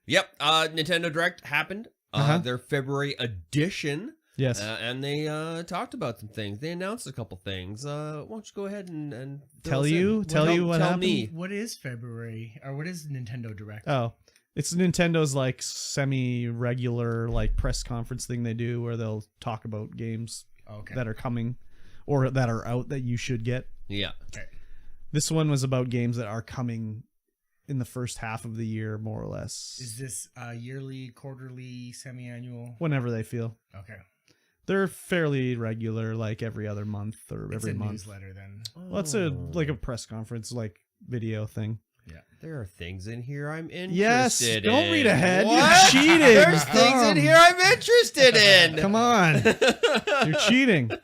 Yep. Nintendo Direct happened. Their February edition. Yes. And they talked about some things. They announced a couple things. Why don't you go ahead and tell what happened? Me. What is February, or what is Nintendo Direct? Oh, it's Nintendo's like semi-regular like press conference thing they do where they'll talk about games that are coming or that are out that you should get. Yeah. Okay. This one was about games that are coming in the first half of the year, more or less. Is this yearly, quarterly, semi-annual? Whenever they feel. Okay. They're fairly regular, like every other month or every month. It's a newsletter then. Well, it's like a press conference, like video thing. Yeah. There are things in here I'm interested in. Don't read ahead. What? You're cheating. There's things in here I'm interested in. Come on. You're cheating. You're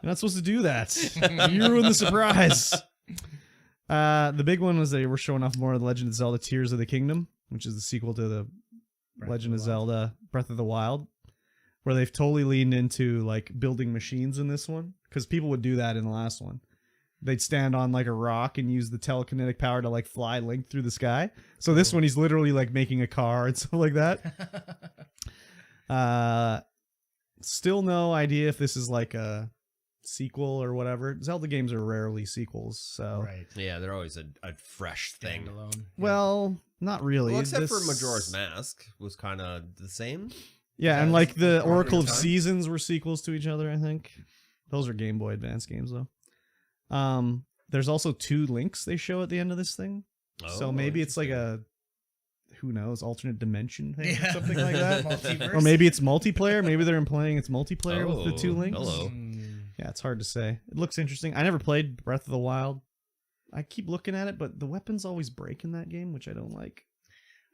not supposed to do that. You ruined the surprise. The big one was they were showing off more of The Legend of Zelda Tears of the Kingdom, which is the sequel to the Legend of Zelda Breath of the Wild, where they've totally leaned into like building machines in this one, because people would do that in the last one. They'd stand on like a rock and use the telekinetic power to like fly Link through the sky. So this one, he's literally like making a car and stuff like that. Still no idea if this is like a sequel or whatever. Zelda games are rarely sequels, so Right. Yeah, they're always a fresh thing. Standalone. well, not really. Well, except for Majora's Mask was kind of the same. Yeah, and like the Oracle of Time. Seasons were sequels to each other, I think. Those are Game Boy Advance games, though. There's also 2 links they show at the end of this thing. So maybe it's like a, who knows, alternate dimension thing or something like that. Multiverse. Or maybe it's multiplayer. Maybe they're implying it's multiplayer with the 2 links. Hello. Yeah, it's hard to say. It looks interesting. I never played Breath of the Wild. I keep looking at it, but the weapons always break in that game, which I don't like.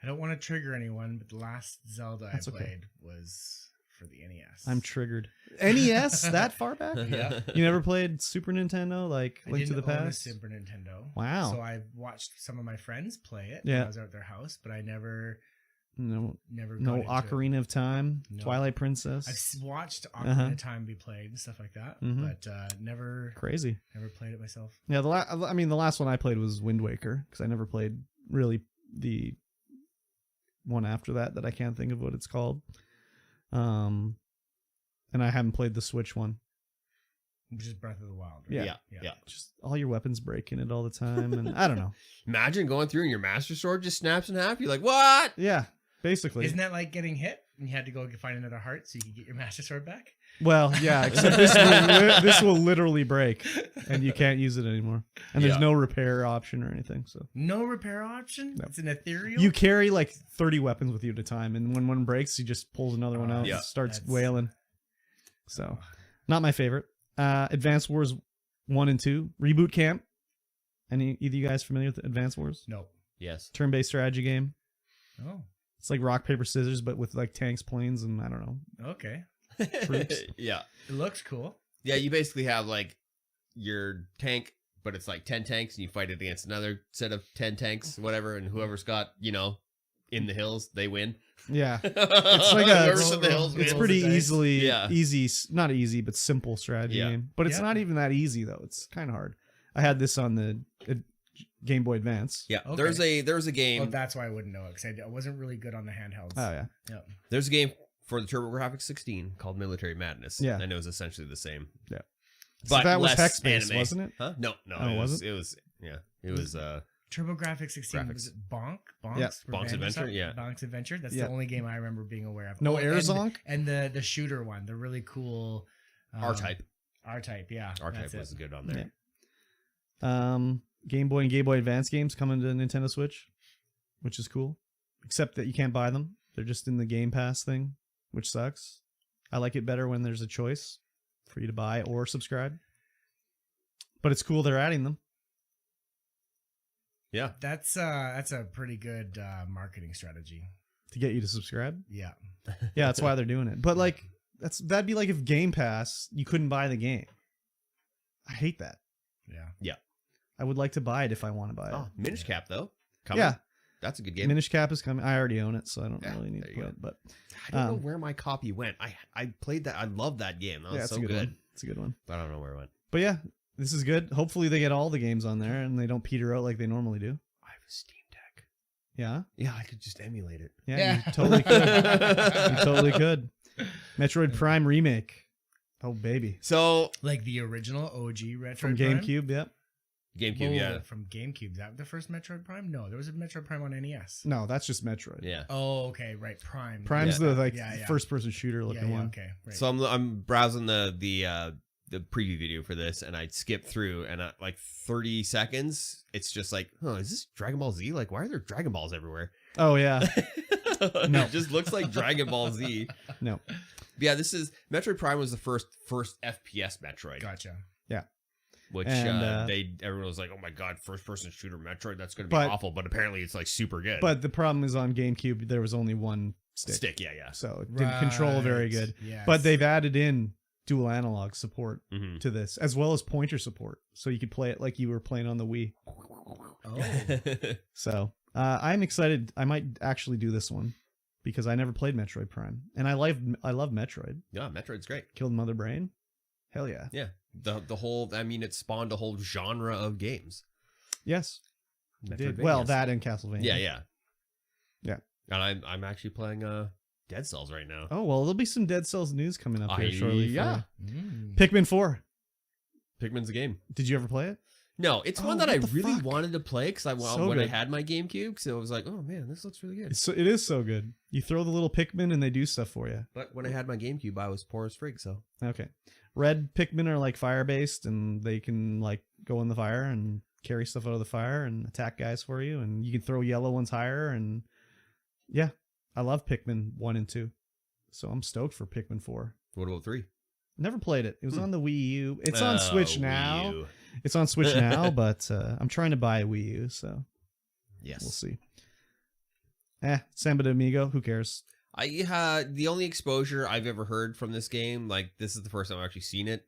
I don't want to trigger anyone, but the last Zelda That's I okay. played was for the NES. I'm triggered. NES? That far back? Yeah. You never played Super Nintendo, like Link to the I didn't own a Past? Super Nintendo. Wow. So I watched some of my friends play it Yeah. when I was at their house, but I never No got into Ocarina of Time, No. Twilight Princess. I've watched Ocarina of Time be played and stuff like that, Mhm. but never Crazy. played it myself. Yeah, the last one I played was Wind Waker, because I never played really the one after that I can't think of what it's called. And I haven't played the Switch one. Which is Breath of the Wild. Right? Yeah. Just all your weapons break in it all the time, and I don't know. Imagine going through and your Master Sword just snaps in half. You're like, what? Yeah, basically. Isn't that like getting hit and you had to go find another heart so you could get your Master Sword back? Well, yeah, except this will literally break, and you can't use it anymore. And there's no repair option or anything. So No repair option? No. It's an ethereal? you carry like 30 weapons with you at a time, and when one breaks, he just pulls another one out Yeah. and starts That's- wailing. So, not my favorite. Advance Wars 1 and 2, Reboot Camp. Either you guys familiar with Advance Wars? No. Yes. Turn-based strategy game. Oh, It's like rock, paper, scissors, but with like tanks, planes, and I don't know. okay. Troops. Yeah. It looks cool. Yeah, you basically have like your tank, but it's like 10 tanks, and you fight it against another set of 10 tanks, whatever, and whoever's got, in the hills, they win. Yeah. It's like whoever's in the hills It's wins. pretty Yeah. easy, not easy, but simple strategy Yeah. game. But it's Yeah. not even that easy, though. It's kind of hard. I had this on the Game Boy Advance. Yeah, Okay. there's a game. Well, that's why I wouldn't know it, because I wasn't really good on the handhelds. Oh, yeah. Yep. There's a game for the TurboGrafx 16 called Military Madness. Yeah. I know it's essentially the same. Yeah. But So that was less hex-based, anime. wasn't it? Huh? No. Oh, it was it? It was. Yeah. It was. TurboGrafx 16, Graphics. was it Bonk? Bonk's Yeah. Revenge Bonk's or Adventure, something? yeah. Bonk's Adventure. That's Yeah. the only game I remember being aware of. No Air and- Zonk? And the shooter one, the really cool... R-Type. R-Type, yeah. R-Type that's was it. good on there. Yeah. Game Boy and Game Boy Advance games coming to Nintendo Switch, which is cool. Except that you can't buy them. They're just in the Game Pass thing, which sucks. I like it better when there's a choice for you to buy or subscribe. But it's cool they're adding them. Yeah. That's a pretty good marketing strategy. To get you to subscribe. Yeah. Yeah, that's why they're doing it. But like that'd be like if Game Pass, you couldn't buy the game. I hate that. Yeah. I would like to buy it if I want to buy it. Oh, Minish Cap though. Coming. Yeah. That's a good game. Minish Cap is coming. I already own it, so I don't Yeah, really need there to you play go. it. But I don't know where my copy went. I played that. I love that game. That was it's so a good. good one. It's a good one. But I don't know where it went. But yeah, this is good. Hopefully they get all the games on there and they don't peter out like they normally do. I have a Steam Deck. Yeah. Yeah, I could just emulate it. Yeah, you totally could. You totally could. Metroid Prime remake. Oh baby. So Like the original OG Metroid From Prime? GameCube, yep. GameCube, Whoa, yeah. From GameCube. Is that the first Metroid Prime? No, there was a Metroid Prime on NES. No, that's just Metroid. Yeah. Oh, okay, right. Prime. Prime's Yeah. the first person shooter looking one. Okay, right. So I'm browsing the preview video for this, and I skip through, and at like 30 seconds, it's just like, oh, is this Dragon Ball Z? Like, why are there Dragon Balls everywhere? Oh yeah. No. It just looks like Dragon Ball Z. No. Yeah, this is Metroid Prime was the first FPS Metroid, Gotcha. which And, everyone was like, oh my god, first person shooter Metroid, that's gonna be But- awful. But apparently, it's like super good. But the problem is on GameCube there was only one stick. stick, yeah. So it didn't control very Right, good. yes. But they've added in dual analog support Mm-hmm. to this, as well as pointer support. So you could play it like you were playing on the Wii. Oh. So I'm excited. I might actually do this one because I never played Metroid Prime, and I love Metroid. Yeah, Metroid's great. Killed Mother Brain. Hell yeah. Yeah, the whole. I mean, it spawned a whole genre of games. Yes. It did. Metroidvanias. Well, that and Castlevania. Yeah. Yeah. And I'm actually playing Dead Cells right now. Oh well, there'll be some Dead Cells news coming up here shortly. Yeah. Pikmin 4. Pikmin's a game. Did you ever play it? No, it's Oh, one that I what the really fuck? wanted to play because So when I good. had my GameCube, so I was like, oh man, this looks really good. It is so good. You throw the little Pikmin and they do stuff for you. But when I had my GameCube, I was poor as frig, so. Okay. Red Pikmin are like fire based, and they can like go in the fire and carry stuff out of the fire and attack guys for you. And you can throw yellow ones higher. And yeah, I love Pikmin 1 and 2. So I'm stoked for Pikmin 4. What about 3? Never played it. It was on the Wii U. It's on Switch Wii now. U. It's on Switch now, but I'm trying to buy a Wii U, so Yes. we'll see. Samba de Amigo, who cares? The only exposure I've ever heard from this game, like this is the first time I've actually seen it,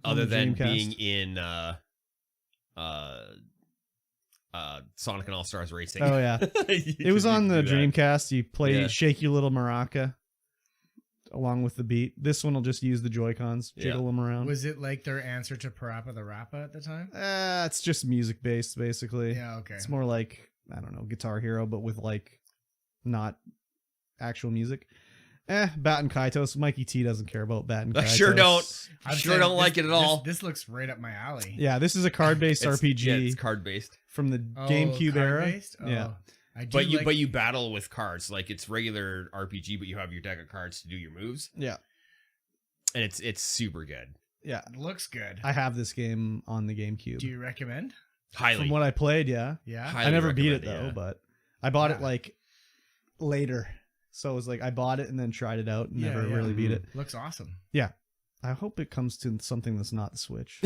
On other the than Dreamcast? being in Sonic and All Stars Racing. Oh yeah, it was on the Dreamcast. You play Yeah. Shake Your Little Maraca along with the beat. This one will just use the Joy-Cons, jiggle them around. Was it like their answer to Parappa the Rappa at the time? It's just music based, basically. Yeah, okay. It's more like, I don't know, Guitar Hero, but with like not actual music. Batten Kaitos. Mikey T doesn't care about Batten Kaitos. I sure don't. I'm Sure saying don't like it at all. This looks right up my alley. Yeah, this is a card-based RPG Yeah, it's card based. from the Oh, GameCube era. card-based? Oh, Yeah. I do But you battle with cards. Like it's regular RPG, but you have your deck of cards to do your moves. Yeah. And it's super good. Yeah. It looks good. I have this game on the GameCube. Do you recommend? Highly. From what I played, yeah. Yeah. Highly I never beat it recommend though, yeah. but I bought it Yeah. like later. So it was like I bought it and then tried it out and Yeah, never yeah. really beat it. Looks awesome. I hope it comes to something that's not the Switch.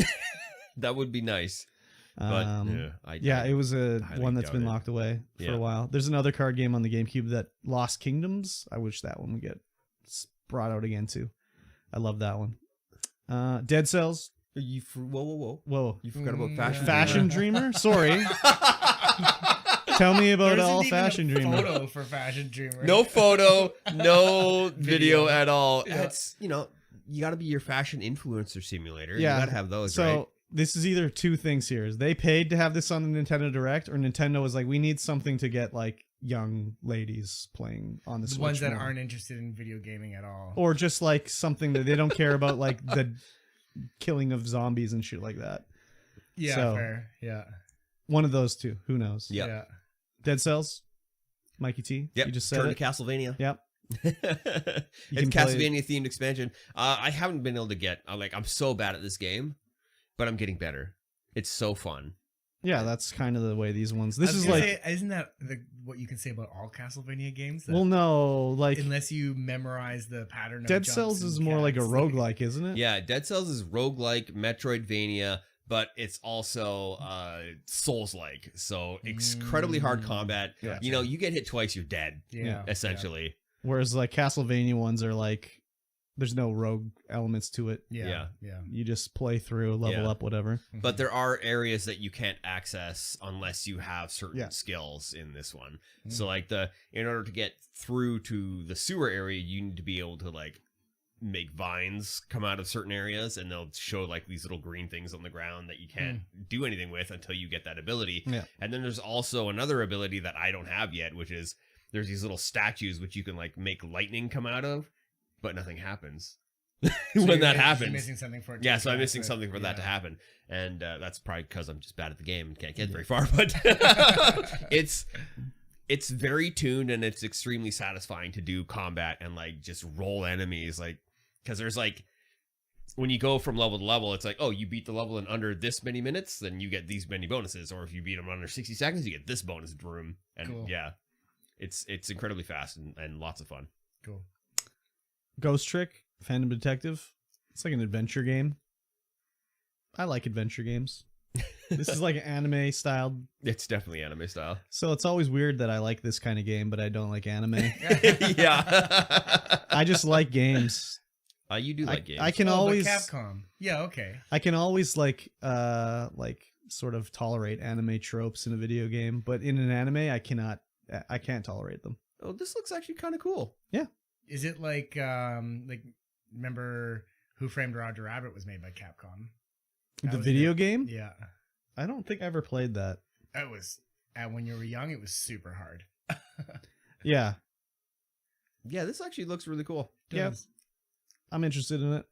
That would be nice. But Yeah, it was a highly one that's doubt been it. locked away for Yeah. a while. There's another card game on the GameCube that Lost Kingdoms. I wish that one would get brought out again too. I love that one. Dead Cells. Whoa. Whoa. You forgot about Fashion Fashion Dreamer? Sorry. Tell me about There all isn't even Fashion a Dreamer. photo for Fashion Dreamer. No photo, no video Video. at all. Yeah. That's, you got to be your fashion influencer simulator. Yeah. You got to have those, So right? this is either two things here. Is they paid to have this on the Nintendo Direct, or Nintendo was like, we need something to get like young ladies playing on the The Switch ones that more. aren't interested in video gaming at all. Or just like something that they don't care about, like the killing of zombies and shit like that. Yeah, so- fair. Yeah. One of those two. Who knows? Yep. Yeah. Dead Cells. Mikey T. Yep. You just said Turn it. to Castlevania. Yep. It's can play- Castlevania themed expansion. I haven't been able to get, I'm so bad at this game, but I'm getting better. It's so fun. Yeah, that's kind of the way these ones. I This was is gonna like, say, isn't that what you can say about all Castlevania games? That well, no, like unless you memorize the pattern of Dead jumps Cells and is more like a cats, roguelike, isn't it? Yeah, Dead Cells is roguelike, Metroidvania, but it's also Souls-like. So incredibly hard combat. Gotcha. You get hit twice, you're dead, Yeah. essentially. Whereas like Castlevania ones are like, there's no rogue elements to it. Yeah. Yeah. You just play through, level Yeah. up, whatever. But there are areas that you can't access unless you have certain Yeah. skills in this one. So like in order to get through to the sewer area, you need to be able to like make vines come out of certain areas, and they'll show like these little green things on the ground that you can't do anything with until you get that ability. Yeah. And then there's also another ability that I don't have yet, which is there's these little statues which you can like make lightning come out of, but nothing happens when that happens. Missing something for it. Yeah, so I'm missing something for that to happen, and that's probably because I'm just bad at the game and can't get very far. But it's very tuned, and it's extremely satisfying to do combat and like just roll enemies, like because there's like when you go from level to level, it's like, oh, you beat the level in under this many minutes, then you get these many bonuses, or if you beat them under 60 seconds, you get this bonus room, and cool. yeah, it's incredibly fast and lots of fun. Cool. Ghost Trick, Phantom Detective. It's like an adventure game. I like adventure games. This is like an anime styled. It's definitely anime style. So it's always weird that I like this kind of game, but I don't like anime. Yeah. I just like games. You do like games. I can but always Capcom. Yeah, okay. I can always like sort of tolerate anime tropes in a video game, but in an anime I can't tolerate them. Oh, this looks actually kind of cool. Yeah. Is it like remember Who Framed Roger Rabbit was made by Capcom? The video game? Yeah. I don't think I ever played that. That was when you were young, it was super hard. Yeah. Yeah, this actually looks really cool. Yeah. I'm interested in it.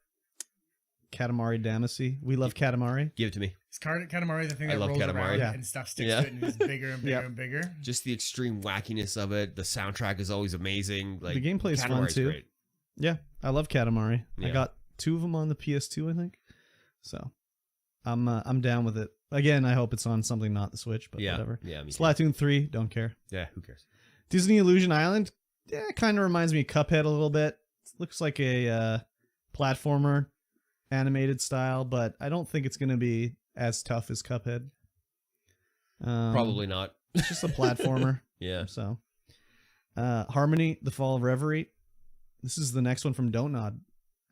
Katamari Damacy. We love Katamari. Give it to me. Is Katamari the thing I that love rolls Katamari. around and stuff sticks to it and it's bigger and bigger and bigger? Just the extreme wackiness of it. The soundtrack is always amazing. Like, the gameplay is fun Katamari's too. great. Yeah, I love Katamari. Yeah. I got 2 of them on the PS2, I think. So I'm down with it. Again, I hope it's on something not the Switch, but whatever. Yeah, me too. Splatoon 3, don't care. Yeah, who cares? Disney Illusion Island, yeah, kind of reminds me of Cuphead a little bit. Looks like a platformer, animated style, but I don't think it's going to be as tough as Cuphead. Probably not. It's just a platformer. Yeah. So, Harmony, The Fall of Reverie. This is the next one from Don't Nod.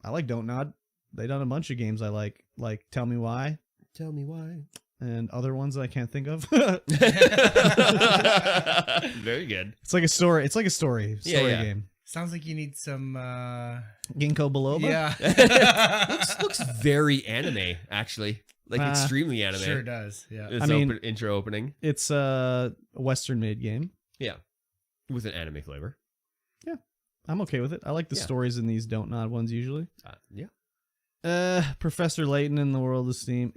I like Don't Nod. They done a bunch of games I like Tell Me Why. Tell me why. And other ones that I can't think of. Very good. It's like a story. It's like a story game. Sounds like you need some Ginkgo biloba. Yeah. looks very anime, actually. Like extremely anime. Sure does. Yeah. It's intro opening. It's a Western made game. Yeah. With an anime flavor. Yeah. I'm okay with it. I like the stories in these Don't Nod ones usually. Yeah. Professor Layton and the World of Steam.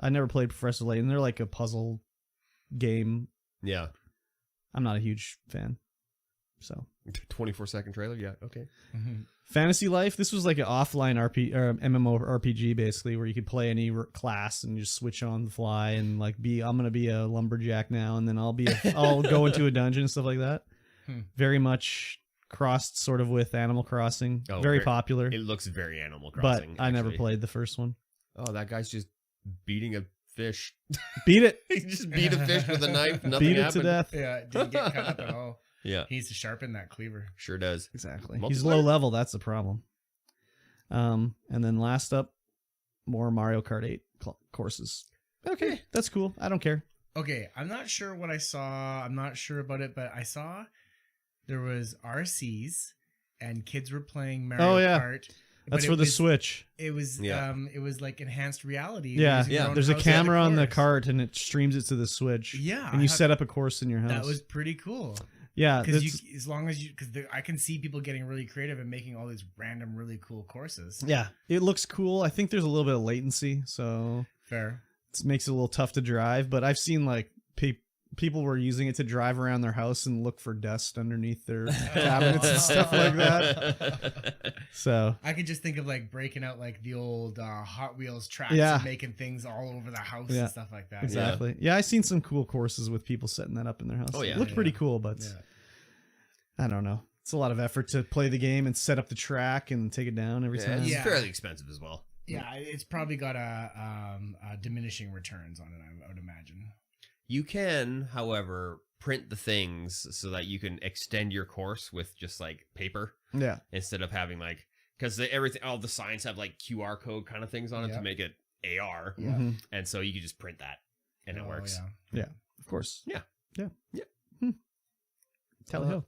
I never played Professor Layton. They're like a puzzle game. Yeah. I'm not a huge fan. So 24-second trailer. Yeah. Okay. Mm-hmm. Fantasy Life. This was like an offline MMORPG basically, where you could play any class and just switch on the fly and like I'm gonna be a lumberjack now, and then I'll go into a dungeon and stuff like that. Very much crossed sort of with Animal Crossing. Very popular. It looks very Animal Crossing. But I never played the first one. Oh, that guy's just beating a fish. Beat it. He just beat a fish with a knife. Nothing Beat it happened. to death. Yeah, didn't get cut up at all. Yeah. He needs to sharpen that cleaver. Sure does. Exactly. He's low level. That's the problem. And then last up, more Mario Kart 8 courses. Okay, that's cool. I don't care. Okay, I'm not sure what I saw. I'm not sure about it, but I saw there was RCs and kids were playing Mario Kart. That's for the Switch. It was it was like enhanced reality. Yeah. There's a camera on the cart and it streams it to the Switch. Yeah. And you set up a course in your house. That was pretty cool. Yeah. Because as long as I can see people getting really creative and making all these random, really cool courses. Yeah. It looks cool. I think there's a little bit of latency, so fair. It makes it a little tough to drive, but I've seen like people were using it to drive around their house and look for dust underneath their cabinets and stuff like that. So I could just think of like breaking out like the old Hot Wheels tracks and making things all over the house and stuff like that. Exactly. Yeah, I seen some cool courses with people setting that up in their house. Oh yeah, it looked pretty cool, but I don't know. It's a lot of effort to play the game and set up the track and take it down every time. It's fairly expensive as well. Yeah, it's probably got a diminishing returns on it, I would imagine. You can, however, print the things so that you can extend your course with just like paper. Yeah. Instead of having like, because all the signs have like QR code kind of things on it to make it AR. Yeah. Mm-hmm. And so you can just print that and it works. Yeah. Of course. Yeah. Yeah. Yeah. Tally ho.